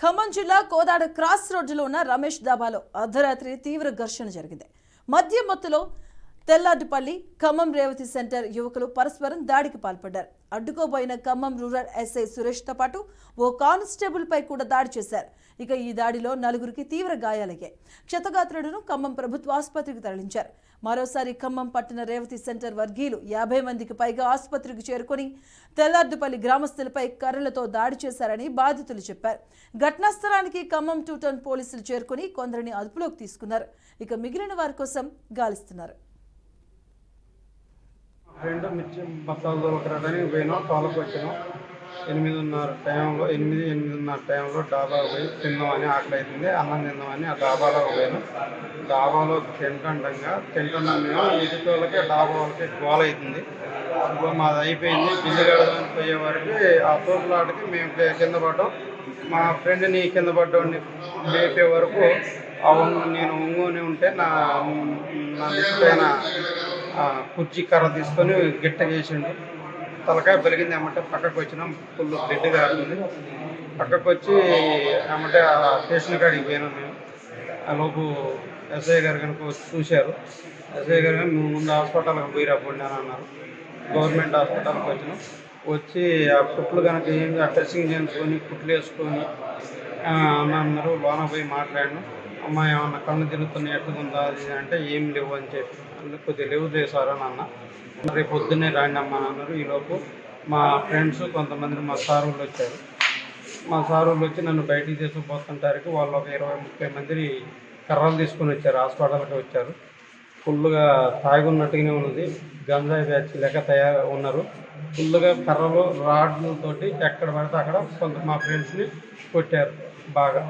ఖమ్మం జిల్లా కోదాడ క్రాస్ రోడ్డులో ఉన్న రమేష్ దాబాలో అర్ధరాత్రి తీవ్ర ఘర్షణ జరిగింది. మద్యం మత్తులో తెల్లాటిపల్లి ఖమ్మం రేవతి సెంటర్ యువకులు పరస్పరం దాడికి పాల్పడ్డారు. అడ్డుకోబోయిన ఖమ్మం రూరల్ ఎస్ఐ సురేష్తో పాటు ఓ కానిస్టేబుల్ పై కూడా దాడి చేశారు. ఇక ఈ దాడిలో నలుగురికి తీవ్ర గాయాలయ్యాయి. క్షతగాత్రులను ఖమ్మం ప్రభుత్వ ఆసుపత్రికి తరలించారు. మరోసారి ఖమ్మం పట్టణ రేవతి సెంటర్ వర్గీయులు 50 మందికి పైగా ఆసుపత్రికి చేరుకుని తెల్లార్డుపల్లి గ్రామస్తులపై కర్రలతో దాడి చేశారని బాధితులు చెప్పారు. ఘటనా స్థలానికి ఖమ్మం 2 టౌన్ పోలీసులు చేరుకుని కొందరిని అదుపులోకి తీసుకున్నారు. ఇక మిగిలిన వారి కోసం గాలిస్తున్నారు. ఫ్రెండ్ మిర్చి బత్తాలు దొరకరాదని పోయినాం. తోలకు వచ్చినాం. 8:30 టైంలో డాబా పోయి తిందామని ఆకలి అవుతుంది, అన్నం తిందామని ఆ డాబాలో పోయినాం. డాబాలో తింటున్నాం మేము. ఎదుటి వాళ్ళకి డాబా వాళ్ళకి గోల అవుతుంది. మాది అయిపోయింది. బిల్లు కడదామని పోయే వరకు ఆ తోపులాటకి మేము కింద పడ్డాం. మా ఫ్రెండ్ని కింద పడ్డాన్ని లేపే వరకు నేను ఒంగోని ఉంటే నా పైన కుర్చీ కర్ర తీసుకొని గిట్టగా వేసిండు. తలకాయ పెరిగింది. ఏమంటే పక్కకు వచ్చినాం. ఫుల్ బ్లడ్ కారుతుంది. పక్కకు వచ్చి ఏమంటే ఆ స్టేషన్ కాడికి పోయినాం మేము. ఆ లోపు ఎస్ఐ గారు కనుక చూశారు. ఎస్ఐ గారు కానీ మేము ముందు హాస్పిటల్కి పోయి రాకండి అని అన్నారు. గవర్నమెంట్ హాస్పిటల్కి వచ్చినాం. వచ్చి ఆ కుట్లు కనుక ఏంటి ఆ డ్రెస్సింగ్ చేయించుకొని కుట్లు వేసుకొని అన్నారు. లోన పోయి మాట్లాడినాం. అమ్మాయి ఏమన్నా కళ్ళు తిరుగుతున్నాయి, ఎట్లుందా అది అంటే ఏం లేవు అని చెప్పి కొద్దిగా లేవు చేశారు అని అన్న. రేపు పొద్దున్నే రాండి అమ్మ అని అన్నారు. ఈలోపు మా ఫ్రెండ్స్ కొంతమంది మా సారులు వచ్చారు. మా సారులు వచ్చి నన్ను బయటికి తీసుకుపోతుంటారికి వాళ్ళు ఒక 20-30 మందిని కర్రలు తీసుకొని వచ్చారు. హాస్పిటల్కి వచ్చారు. ఫుల్గా తాగున్నట్టుగానే ఉన్నది. గంజాయి బ్యాచ్ లెక్క తయారు ఉన్నారు. ఫుల్గా కర్రలు రాడ్లతోటి ఎక్కడ పడితే అక్కడ కొంత మా ఫ్రెండ్స్ని కొట్టారు బాగా.